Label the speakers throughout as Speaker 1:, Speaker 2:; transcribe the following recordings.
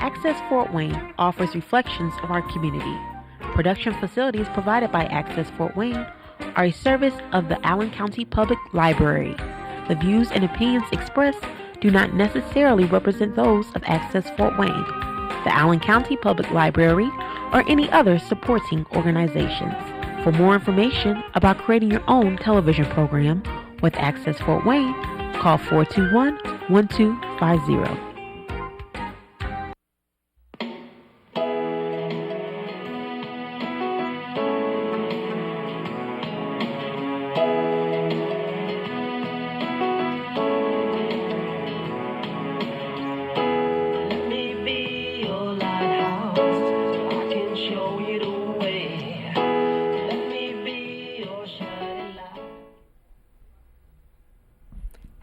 Speaker 1: Access Fort Wayne offers reflections of our community. Production facilities provided by Access Fort Wayne are a service of the Allen County Public Library. The views and opinions expressed do not necessarily represent those of Access Fort Wayne, the Allen County Public Library, or any other supporting organizations. For more information about creating your own television program with Access Fort Wayne, call 421-1250.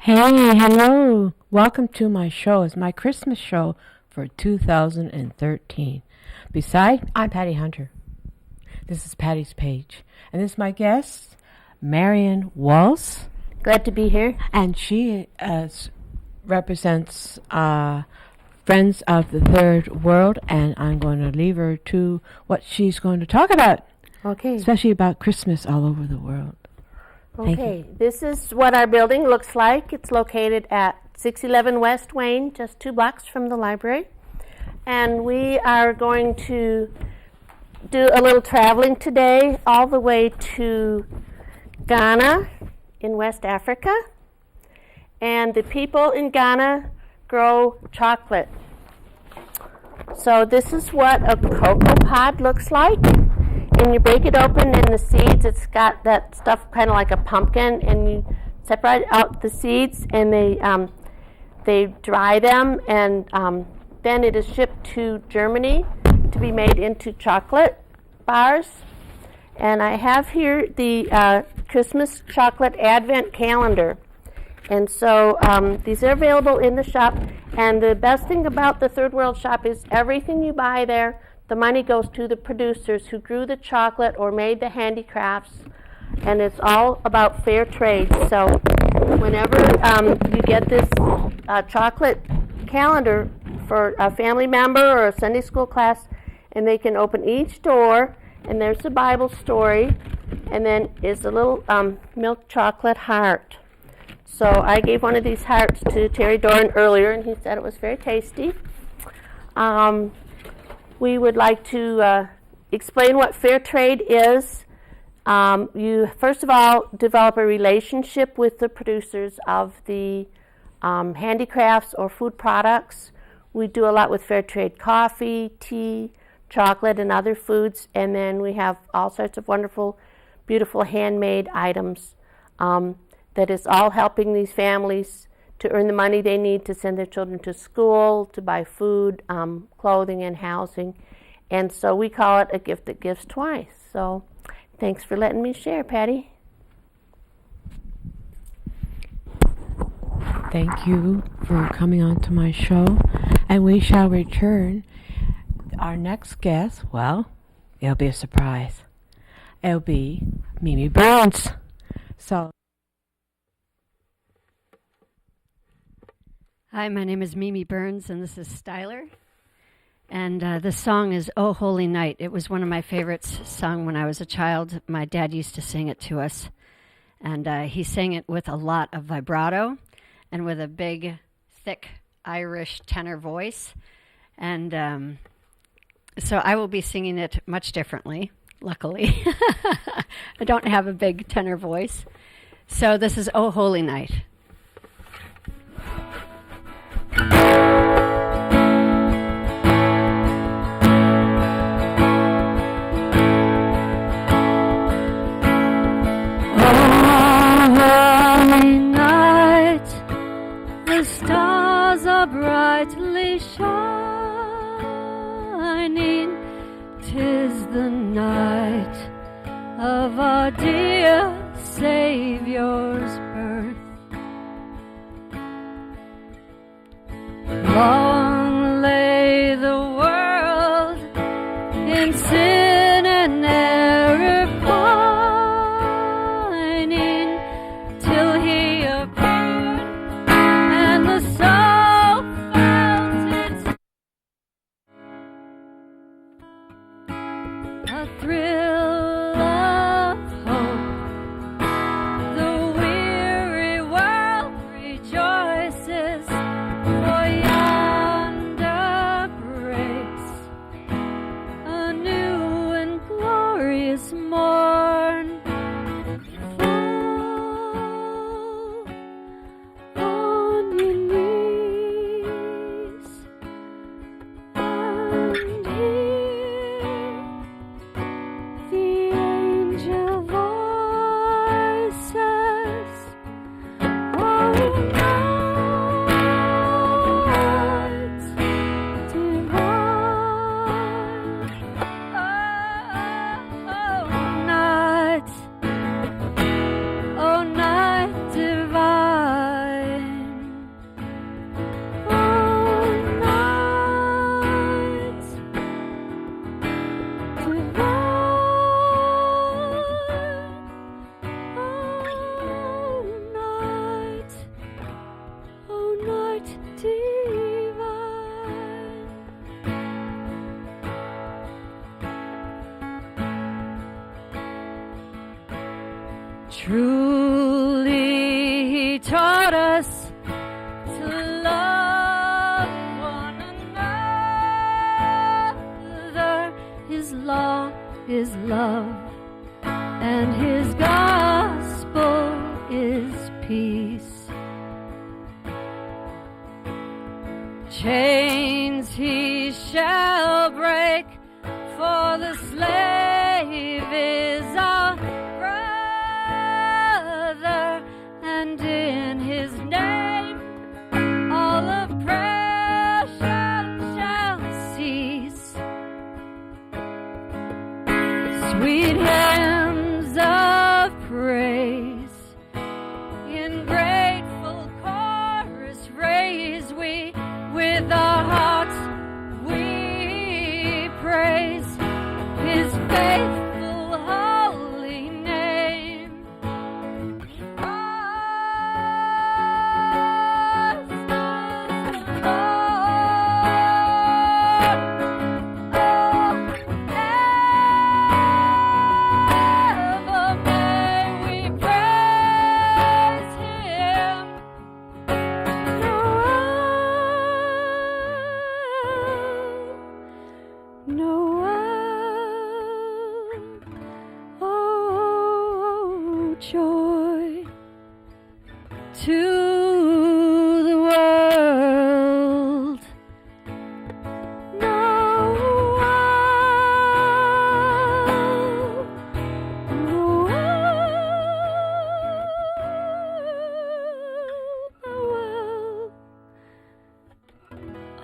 Speaker 2: Hey, hello. Welcome to my show. It's my Christmas show for 2013. Beside, I'm Patty Hunter. This is Patty's page. And this is my guest, Marian Waltz.
Speaker 3: Glad to be here.
Speaker 2: And she represents Friends of the Third World. And I'm going to leave her to what she's going to talk about.
Speaker 3: Okay.
Speaker 2: Especially about Christmas all over the world.
Speaker 3: Okay, this is what our building looks like. It's located at 611 West Wayne, just 2 blocks from the library. And we are going to do a little traveling today all the way to Ghana in West Africa. And the people in Ghana grow chocolate. So this is what a cocoa pod looks like. And you break it open, and the seeds, it's got that stuff kind of like a pumpkin, and you separate out the seeds, and they dry them, and then it is shipped to Germany to be made into chocolate bars. And I have here the Christmas chocolate advent calendar. And so these are available in the shop, and the best thing about the Third World shop is everything you buy there, the money goes to the producers who grew the chocolate or made the handicrafts, and it's all about fair trade. So whenever you get this chocolate calendar for a family member or a Sunday school class, and they can open each door, and there's a Bible story, and then is a little milk chocolate heart. So I gave one of these hearts to Terry Doran earlier, and he said it was very tasty. We would like to explain what fair trade is. You, first of all, develop a relationship with the producers of the handicrafts or food products. We do a lot with fair trade coffee, tea, chocolate, and other foods. And then we have all sorts of wonderful, beautiful handmade items that is all helping these families to earn the money they need to send their children to school, to buy food, clothing, and housing. And so we call it a gift that gives twice. So thanks for letting me share, Patty.
Speaker 2: Thank you for coming on to my show. And we shall return. Our next guest, well, it'll be a surprise. It'll be Mimi Burns. So.
Speaker 4: Hi, my name is Mimi Burns, and this is Styler. And the song is "Oh Holy Night." It was one of my favorites sung when I was a child. My dad used to sing it to us. And he sang it with a lot of vibrato and with a big, thick Irish tenor voice. And so I will be singing it much differently, luckily. I don't have a big tenor voice. So this is "Oh Holy Night."
Speaker 5: Brightly shining, 'tis the night of our dear Savior's birth. Long lay the world in sin and error pining, till he appeared and the soul He taught us to love one another. His law is love, and His gospel is peace. Chains He shall break, for the slave is our brother, and in His name all oppression shall cease. Sweet hymns of praise in grateful chorus raise we, with our hearts we praise His faithful holy name. Christ is the Lord. Oh, ever may we praise Him. Oh, joy to the world. Noel.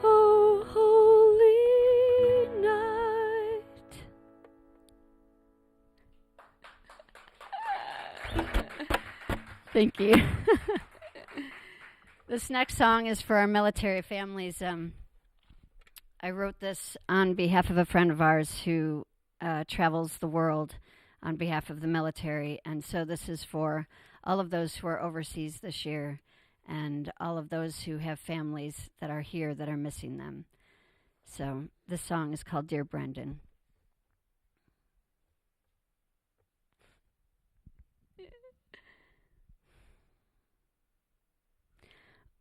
Speaker 5: Oh, holy night.
Speaker 4: Thank you. This next song is for our military families. I wrote this on behalf of a friend of ours who travels the world on behalf of the military. And so this is for all of those who are overseas this year and all of those who have families that are here that are missing them. So this song is called Dear Brendan.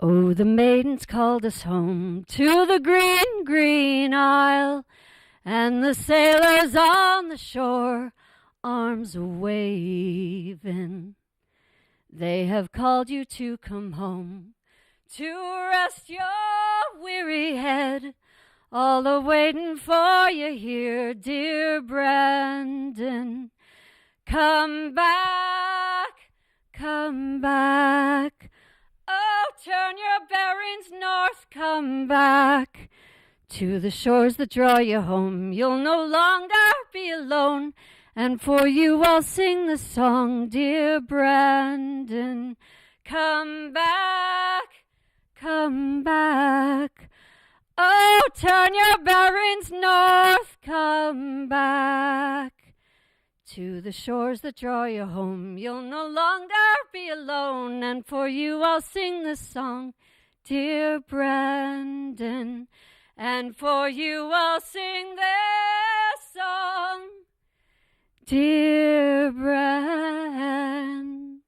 Speaker 4: Oh, the maidens called us home to the green, green isle, and the sailors on the shore, arms waving. They have called you to come home, to rest your weary head, all a waiting for you here, dear Brendan. Come back, come back. Oh, turn your bearings north, come back to the shores that draw you home. You'll no longer be alone, and for you I'll sing the song, dear Brendan. Come back, come back. Oh, turn your bearings north, come back to the shores that draw you home. You'll no longer be alone, and for you I'll sing this song, dear Brendan. And for you I'll sing this song, dear Brendan.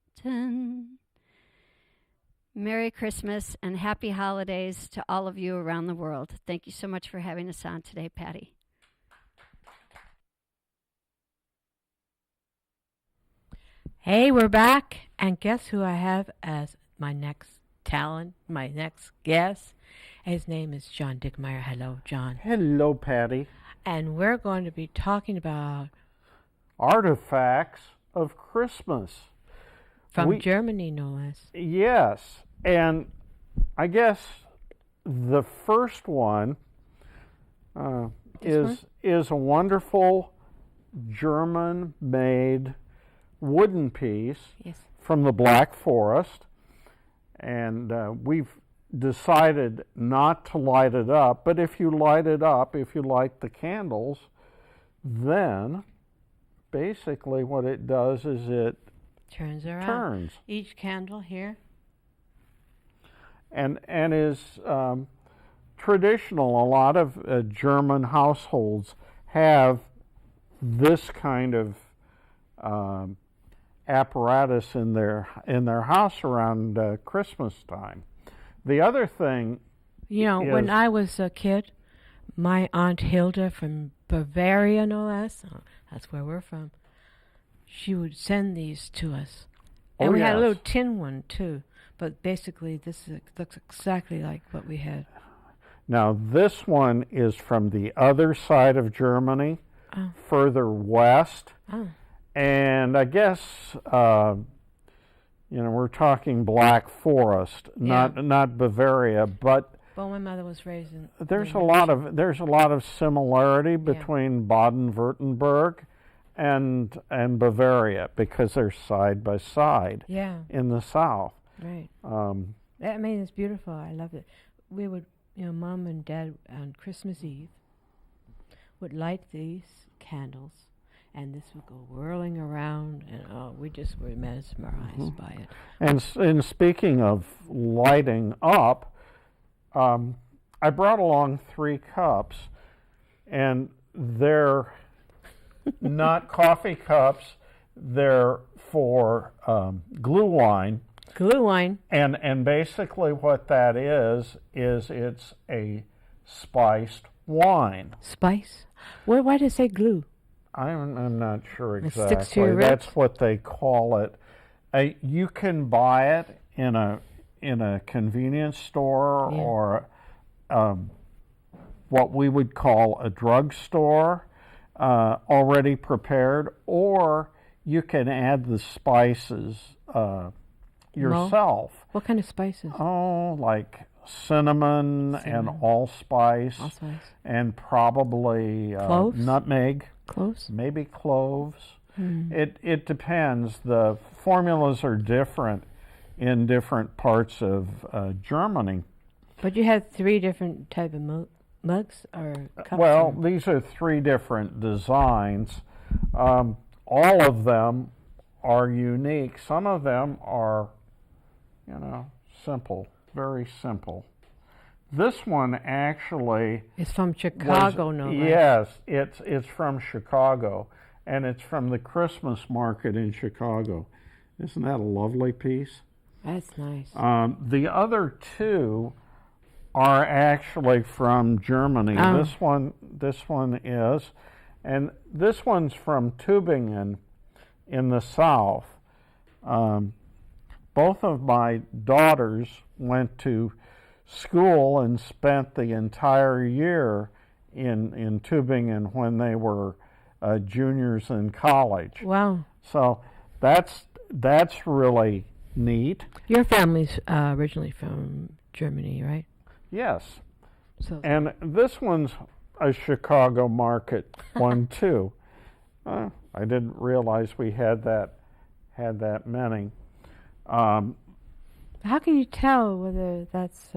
Speaker 4: Merry Christmas and happy holidays to all of you around the world. Thank you so much for having us on today, Patty.
Speaker 2: Hey, we're back, and guess who I have as my next talent, my next guest? His name is John Dickmeyer. Hello, John.
Speaker 6: Hello, Patty.
Speaker 2: And we're going to be talking about
Speaker 6: Artifacts of Christmas.
Speaker 2: from Germany, no less.
Speaker 6: Yes, and I guess the first one is a wonderful German-made wooden piece
Speaker 2: Yes.
Speaker 6: from the Black Forest, and we've decided not to light it up, but if you light it up, if you light the candles, then basically what it does is it
Speaker 2: Turns around.
Speaker 6: turns
Speaker 2: Each candle here.
Speaker 6: and is traditional. A lot of German households have this kind of apparatus in their house around Christmas time. The other thing,
Speaker 2: when I was a kid, my Aunt Hilda from Bavaria, no less, that's where we're from, she would send these to us. And we had a little tin one, too. But basically, this looks exactly like what we had.
Speaker 6: Now, this one is from the other side of Germany, further west.
Speaker 2: Oh.
Speaker 6: And I guess, we're talking Black Forest, not Bavaria, but
Speaker 2: well, my mother was raised in.
Speaker 6: There's a lot of similarity between Baden-Württemberg and Bavaria because they're side by side in the south.
Speaker 2: Right. It's beautiful. I love it. We would, Mom and Dad on Christmas Eve would light these candles, and this would go whirling around, and we just were mesmerized by it.
Speaker 6: And speaking of lighting up, I brought along 3 cups, and they're not coffee cups. They're for glue wine.
Speaker 2: Glue wine.
Speaker 6: And basically what that is it's a spiced wine.
Speaker 2: Spice? Why did it say glue?
Speaker 6: I'm not sure exactly.
Speaker 2: It sticks to your ribs?
Speaker 6: That's what they call it. You can buy it in a convenience store or what we would call a drugstore, already prepared, or you can add the spices yourself.
Speaker 2: What kind of spices?
Speaker 6: Oh, like cinnamon and allspice. And probably nutmeg.
Speaker 2: Cloves?
Speaker 6: Maybe cloves. It depends. The formulas are different in different parts of Germany.
Speaker 2: But you had 3 different type of mugs or cups?
Speaker 6: Well, these are 3 different designs. All of them are unique. Some of them are, simple, very simple. This one actually...
Speaker 2: It's from Chicago, no less.
Speaker 6: Yes, it's from Chicago, and it's from the Christmas market in Chicago. Isn't that a lovely piece?
Speaker 2: That's nice.
Speaker 6: The other 2 are actually from Germany. This one is, and this one's from Tübingen in the south. Both of my daughters went to school and spent the entire year in Tübingen when they were juniors in college.
Speaker 2: Wow.
Speaker 6: So that's really neat.
Speaker 2: Your family's originally from Germany, right?
Speaker 6: Yes. And this one's a Chicago market one too. I didn't realize we had that many.
Speaker 2: How can you tell whether that's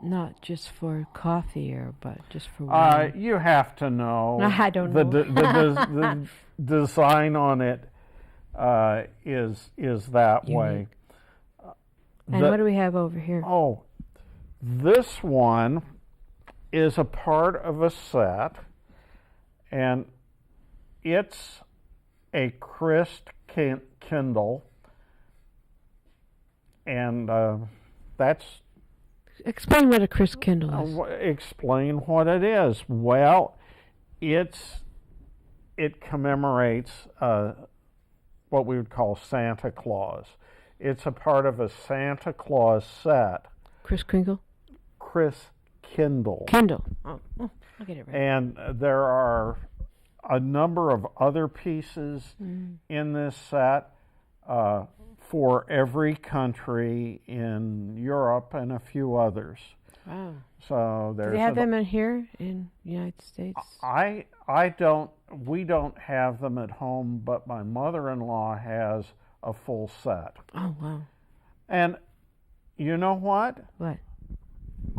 Speaker 2: not just for coffee but just for wine?
Speaker 6: You have to know.
Speaker 2: I don't know.
Speaker 6: The design on it is that
Speaker 2: unique
Speaker 6: way.
Speaker 2: And what do we have over here?
Speaker 6: Oh, this one is a part of a set, and it's a Christ Kindle, and that's...
Speaker 2: Explain what a Christ Kindle is.
Speaker 6: Explain what it is. Well, it commemorates what we would call Santa Claus. It's a part of a Santa Claus set.
Speaker 2: Chris Kringle?
Speaker 6: Chris Kindle.
Speaker 2: Kindle. Oh, I'll get it right.
Speaker 6: And there are a number of other pieces in this set for every country in Europe and a few others.
Speaker 2: Wow.
Speaker 6: So there's...
Speaker 2: Do they have them in here in the United States?
Speaker 6: We don't have them at home, but my mother-in-law has a full set.
Speaker 2: Oh, wow.
Speaker 6: And you know what?
Speaker 2: What?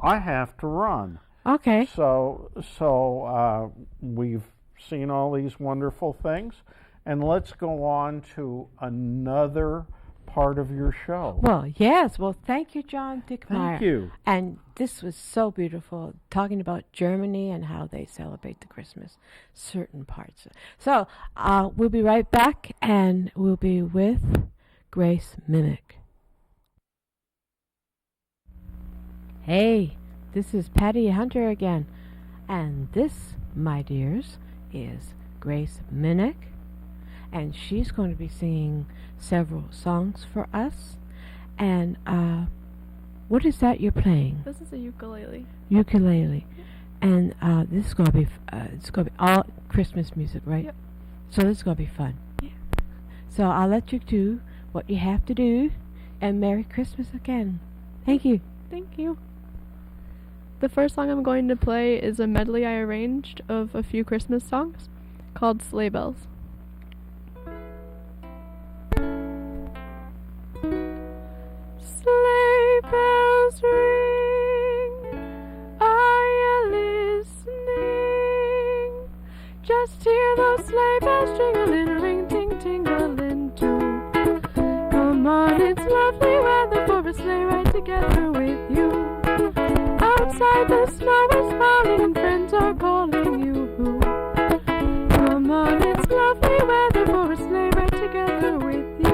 Speaker 6: I have to run.
Speaker 2: Okay.
Speaker 6: So we've seen all these wonderful things, and let's go on to another part of your show.
Speaker 2: Well, yes. Well, thank you, John Dickmeyer.
Speaker 6: Thank you.
Speaker 2: And this was so beautiful, talking about Germany and how they celebrate the Christmas, certain parts. So we'll be right back, and we'll be with Grace Minnick. Hey, this is Patty Hunter again. And this, my dears, is Grace Minnick. And she's going to be singing several songs for us. And what is that you're playing?
Speaker 5: This is a ukulele.
Speaker 2: Ukulele. And this is going to be it's going to be all Christmas music, right?
Speaker 5: Yep.
Speaker 2: So this is going to be fun.
Speaker 5: Yeah.
Speaker 2: So I'll let you do what you have to do, and Merry Christmas again. Thank you.
Speaker 5: Thank you. The first song I'm going to play is a medley I arranged of a few Christmas songs called Sleigh Bells. Sleigh bells ring, are you listening? Just hear those sleigh bells jingling, ring, ting, tingling too. Come on, it's lovely weather for a sleigh ride together with you. Outside the snow is falling and friends are calling you. Come on, it's lovely weather for a sleigh ride together with you.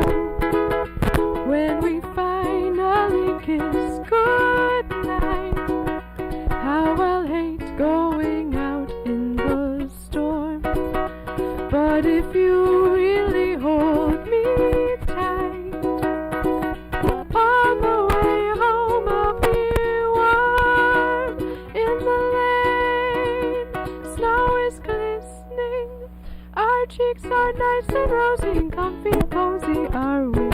Speaker 5: When we finally kiss goodnight, how I'll hate going out in the storm. But if you really hold me tight, on the way home I'll be warm. In the lane, snow is glistening, our cheeks are nice and rosy, and comfy and cozy are we.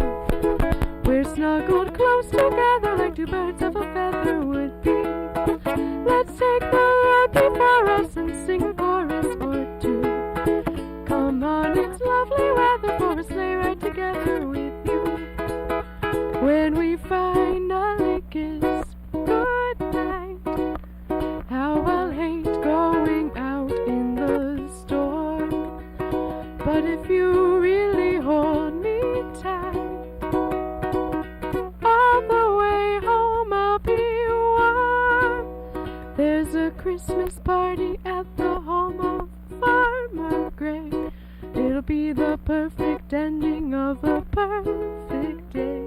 Speaker 5: We're snuggled close together like two birds of a feather would be. Let's take the road before us and sing a chorus or two. Come on, it's lovely weather for a sleigh ride together with you. When we finally kiss goodnight, how I'll hate going out in the storm. But if you really hold me tight, on the way home I'll be warm. There's a Christmas party at the home of Farmer Gray. It'll be the perfect ending of a perfect day.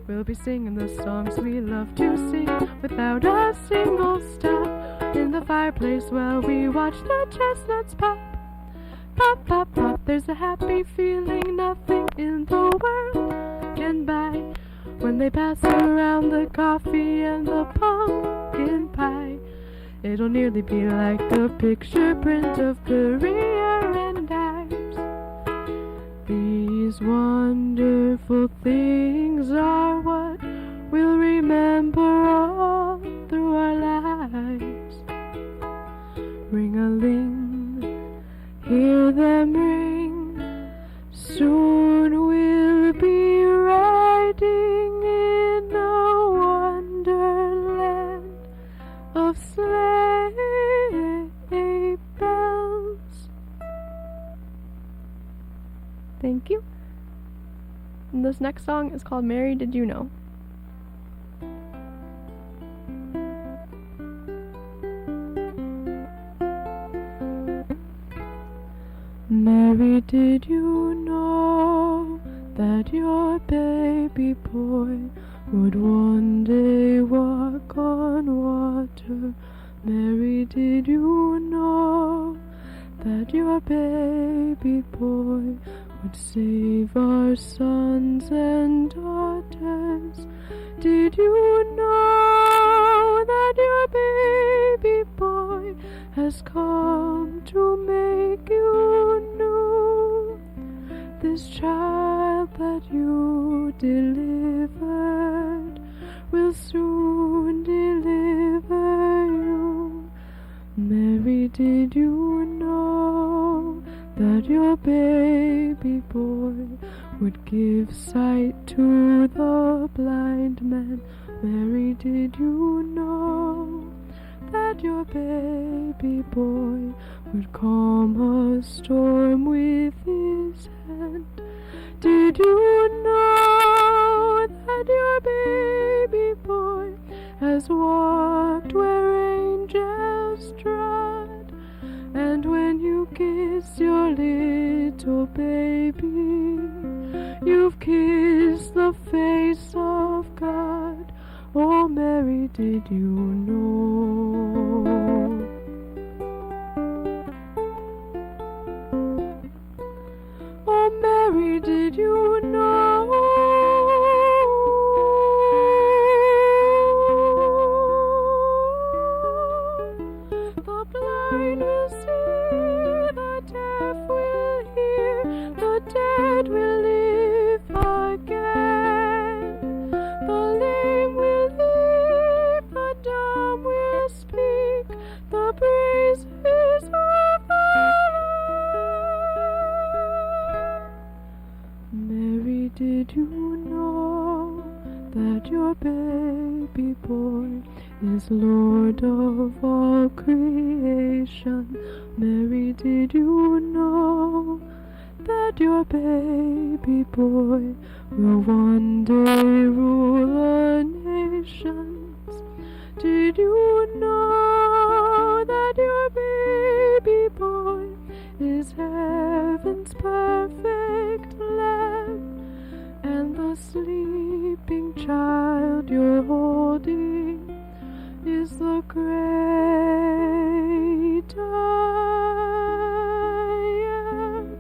Speaker 5: We'll be singing the songs we love to sing without a single stop. In the fireplace while we watch the chestnuts pop. Pop, pop, pop. There's a happy feeling nothing in the world can buy. When they pass around the coffee and the pumpkin pie, it'll nearly be like a picture print of career and eyes. These wonderful things are what we'll remember all through our lives. Ring-a-ling, hear them ring. Soon we'll be riding in a wonderland of sleigh bells. Thank you. And this next song is called Mary, Did You Know? Mary, did you know that your baby boy would one day walk on water? Mary, did you know that your baby boy would save our sons and daughters? Did you know that your baby boy has come to make you new? This child that you delivered will soon deliver you. Mary, did you know that your baby boy would give sight to the blind man? Mary, did you know that your baby boy would calm a storm with his hand? did you know that your baby boy has walked where angels trod? And when you kiss your little baby, you've kissed the face of God. Oh, Mary, did you know? Oh, Mary, did you know? The blind will see, the deaf will hear, the dead will live again. The lame will leap, the dumb will speak, the praises of the Lord. Mary, did you know that your baby boy is Lord of all creation? Mary, did you know that your baby boy will one day rule the nations? Did you know that your baby boy is heaven's perfect Lamb? And the sleeping child you're holding is the great I am.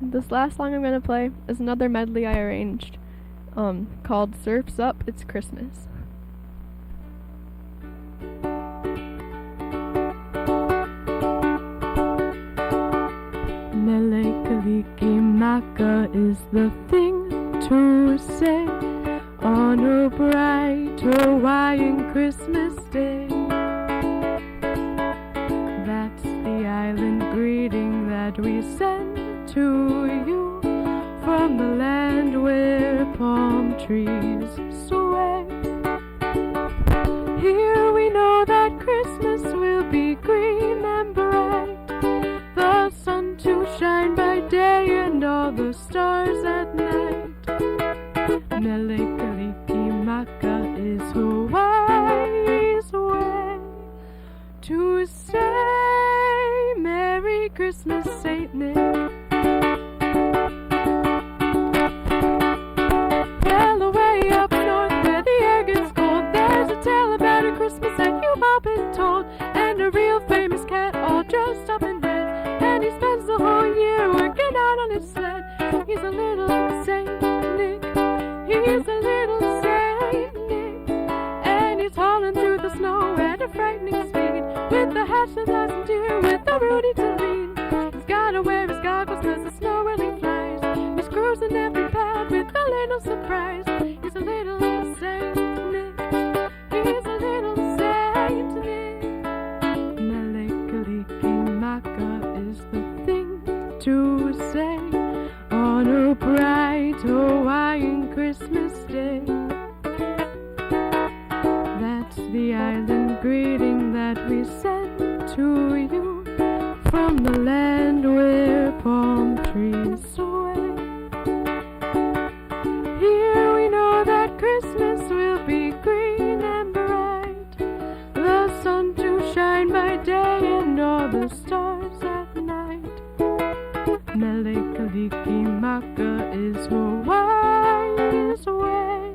Speaker 7: This last song I'm going to play is another medley I arranged called Surf's Up, It's Christmas. Mele Kalikimaka is the thing to say on a bright Hawaiian Christmas day. That's the island greeting that we send to you from the land where palm trees sway. Here we know that Christmas will be green and bright, the sun to shine by day and all the stars at night. Mele Kalikimaka is Hawaii's way to say Merry Christmas, Saint Nick. Well, away up north where the air gets cold, there's a tale about a Christmas that you've all been told, and a real famous cat all dressed up in red, and he spends the whole year working out on his sled. He's a little Saint Nick, he's a little Saint Nick, and he's hauling through the snow at a frightening speed, with the hatch that lasts him dear, with the Rudy to lead. He's gotta wear his goggles 'cause the snow really flies. He's cruising every path with a little surprise. He's a little Saint Nick, he's a little Saint Nick. Mele Kalikimaka is the thing to say on a bright Hawaiian Christmas day. That's the island greeting that we send to you from the land where palm trees sway. Here we know that Christmas will be green and bright, the sun to shine by day and all the stars at night. Mele Kalikimaka is Hawaii's way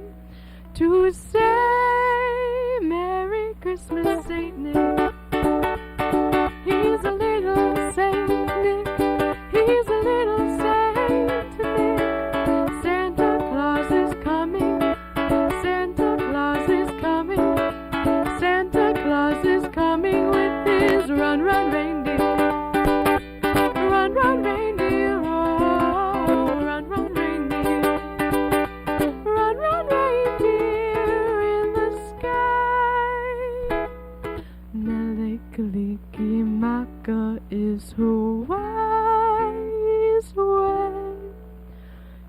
Speaker 7: to say Merry Christmas, Saint Nick. He's a little Saint Nick, he's a little Saint Nick. Santa Claus is coming, Santa Claus is coming, Santa Claus is coming with his run, run, reindeer. Run, run, reindeer, oh, run, run, reindeer. Run, run, reindeer in the sky. Mele Kalikimaka is Hawaii's way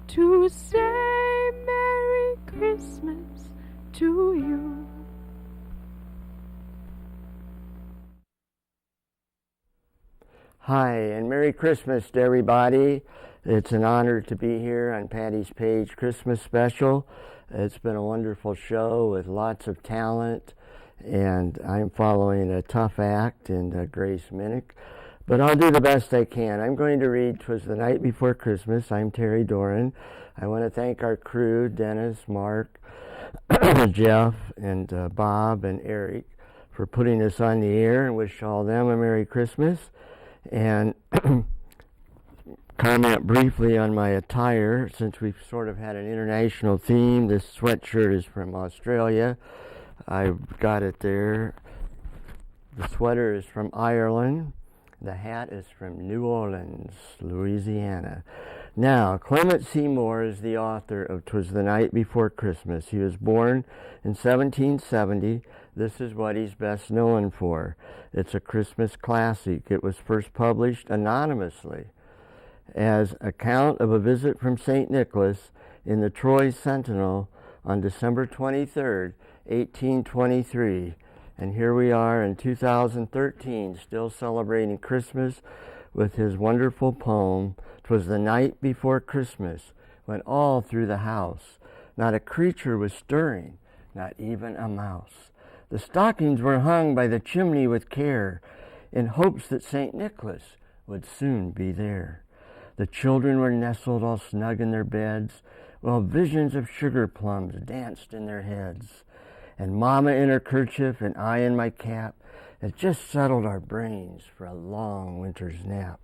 Speaker 7: to say Merry Christmas,
Speaker 8: Hi, and Merry Christmas to everybody. It's an honor to be here on Patty's Page Christmas Special. It's been a wonderful show with lots of talent, and I'm following a tough act in Grace Minnick, but I'll do the best I can. I'm going to read "'Twas the Night Before Christmas." I'm Terry Doran. I want to thank our crew, Dennis, Mark, Jeff, and Bob, and Eric, for putting us on the air, and wish all them a Merry Christmas. And comment briefly on my attire, since we've sort of had an international theme. This sweatshirt is from Australia. I've got it there. The sweater is from Ireland. The hat is from New Orleans, Louisiana. Now, Clement Seymour is the author of "'Twas the Night Before Christmas." He was born in 1770. This is what he's best known for. It's a Christmas classic. It was first published anonymously as account of a visit from St. Nicholas in the Troy Sentinel on December 23rd, 1823. And here we are in 2013, still celebrating Christmas with his wonderful poem, "'Twas the Night Before Christmas, when all through the house not a creature was stirring, not even a mouse. The stockings were hung by the chimney with care, in hopes that St. Nicholas would soon be there. The children were nestled all snug in their beds, while visions of sugar plums danced in their heads. And Mama in her kerchief and I in my cap had just settled our brains for a long winter's nap.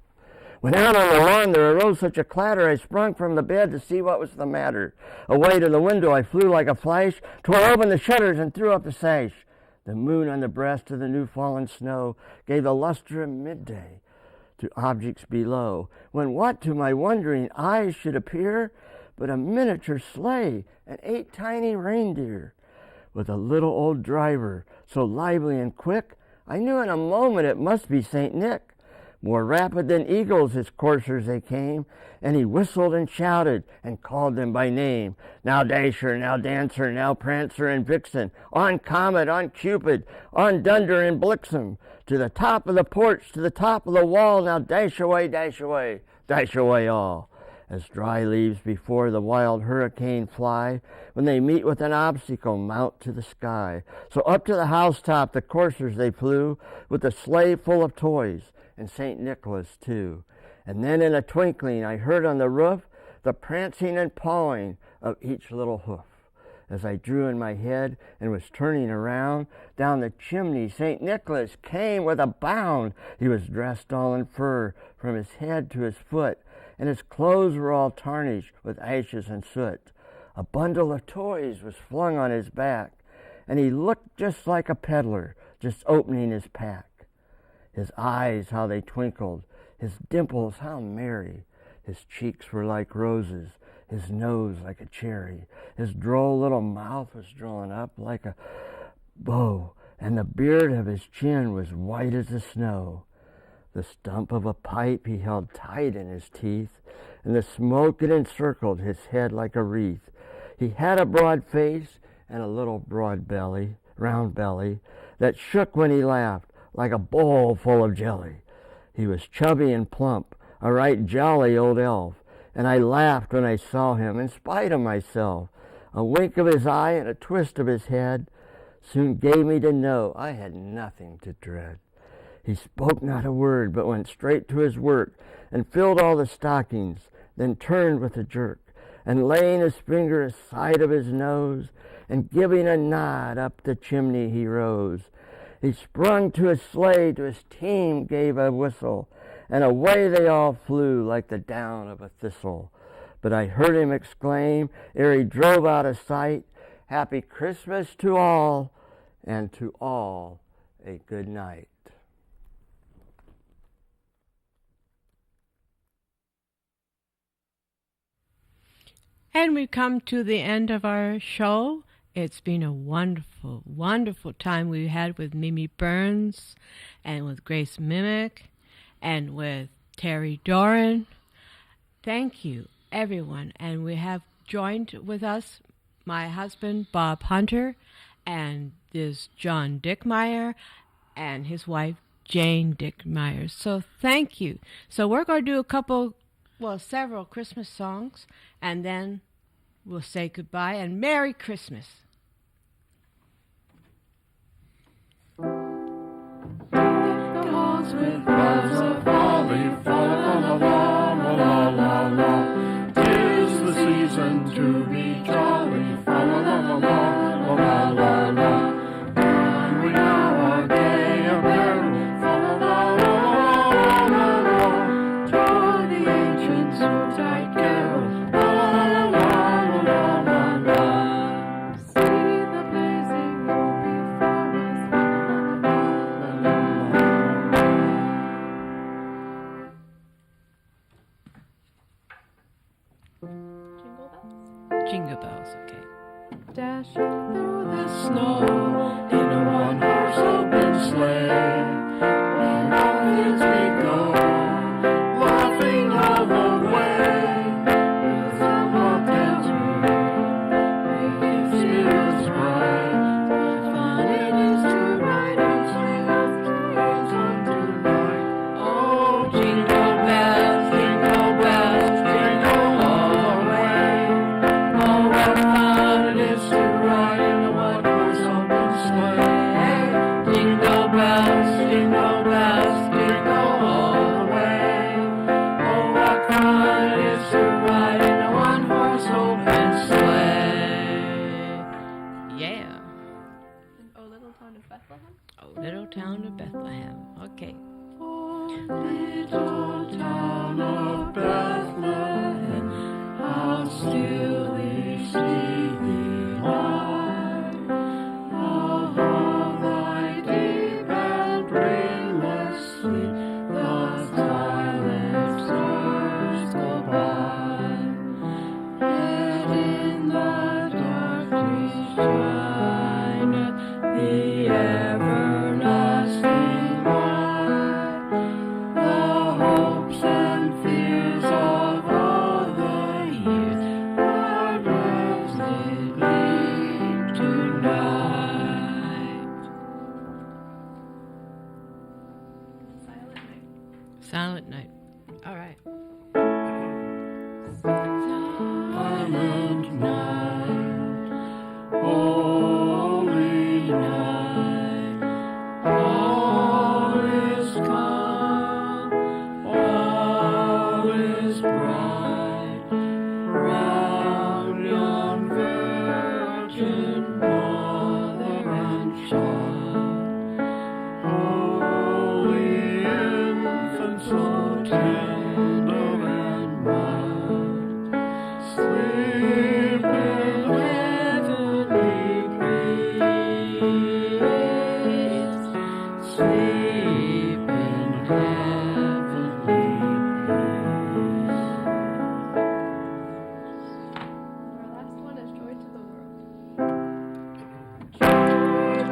Speaker 8: When out on the lawn there arose such a clatter, I sprung from the bed to see what was the matter. Away to the window I flew like a flash, tore open the shutters and threw up the sash. The moon on the breast of the new-fallen snow gave the luster of midday to objects below, when what to my wondering eyes should appear but a miniature sleigh and 8 tiny reindeer, with a little old driver so lively and quick, I knew in a moment it must be St. Nick. More rapid than eagles his coursers they came, and he whistled and shouted and called them by name. Now Dasher, now Dancer, now Prancer and Vixen, on Comet, on Cupid, on Dunder and Blixen, to the top of the porch, to the top of the wall, now dash away, dash away, dash away all. As dry leaves before the wild hurricane fly, when they meet with an obstacle, mount to the sky. So up to the housetop the coursers they flew, with the sleigh full of toys, and St. Nicholas too. And then in a twinkling I heard on the roof the prancing and pawing of each little hoof. As I drew in my head and was turning around, down the chimney St. Nicholas came with a bound. He was dressed all in fur from his head to his foot, and his clothes were all tarnished with ashes and soot. A bundle of toys was flung on his back, and he looked just like a peddler just opening his pack. His eyes, how they twinkled, his dimples, how merry. His cheeks were like roses, his nose like a cherry. His droll little mouth was drawn up like a bow, and the beard of his chin was white as the snow. The stump of a pipe he held tight in his teeth, and the smoke it encircled his head like a wreath. He had a broad face and a little round belly, that shook when he laughed like a bowl full of jelly. He was chubby and plump, a right jolly old elf, and I laughed when I saw him in spite of myself. A wink of his eye and a twist of his head soon gave me to know I had nothing to dread. He spoke not a word, but went straight to his work, and filled all the stockings, then turned with a jerk, and laying his finger aside of his nose, and giving a nod up the chimney he rose. He sprung to his sleigh, to his team gave a whistle, and away they all flew like the down of a thistle. But I heard him exclaim, ere he drove out of sight, "Happy Christmas to all, and to all a good night."
Speaker 2: And we've come to the end of our show. It's been a wonderful, wonderful time we had with Mimi Burns and with Grace Minnick and with Terry Doran. Thank you, everyone. And we have joined with us my husband, Bob Hunter, and this John Dickmeyer, and his wife, Jane Dickmeyer. So thank you. So we're going to do several Christmas songs, and then we'll say goodbye and Merry Christmas.
Speaker 7: With boughs of holly, fa la la la la la la la. 'Tis the season to be jolly, fa la la la la la la la. And we now are gay apparel, fa la la la la la. Join the ancient Yuletide carol, la la la la la la. See the blazing moon before us, la la la la la.
Speaker 2: Jingle bells, okay.
Speaker 7: Dashing through the snow in a one-horse open sleigh, where all kids we go, laughing all the way. With some bobtails we making spirits bright. What fun it is to ride and swing on sleighs on tonight. Oh, jingle bells, jingle all the way. Oh, what fun it is to ride in a one-horse open sleigh. Jingle bells, jingle all the way. Oh, what fun it is to ride in a one-horse open sleigh.
Speaker 2: Yeah.
Speaker 5: Oh, little town of Bethlehem.
Speaker 2: Oh, little town of Bethlehem. Okay.
Speaker 7: Little town of Bethlehem, how still we see thee lie. Above thy deep and dreamless sleep, the silent stars go by. Yet in the darkness shineth the everlasting light. The hopes and fears of all the years are as they gleam tonight.
Speaker 2: Silent night. All right.
Speaker 7: Silent night, holy night, all is calm, all is bright, round yon virgin mother and child. Holy infant, so tender and mild, sleep in heavenly peace, sleep in heavenly peace.
Speaker 5: Our last one is Joy to the World.
Speaker 7: Joy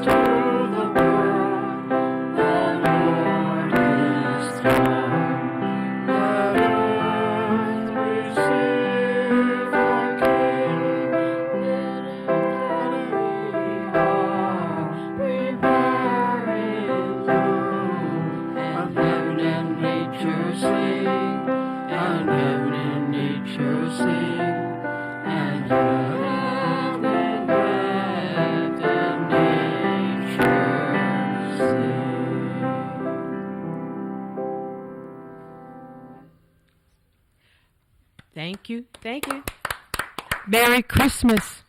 Speaker 7: to the world, the Lord is come. Let earth receive her King. Let we are preparing bloom, and heaven and nature sing, and heaven and nature sing, and heaven and nature sing.
Speaker 2: Thank you. Thank you. Merry Christmas.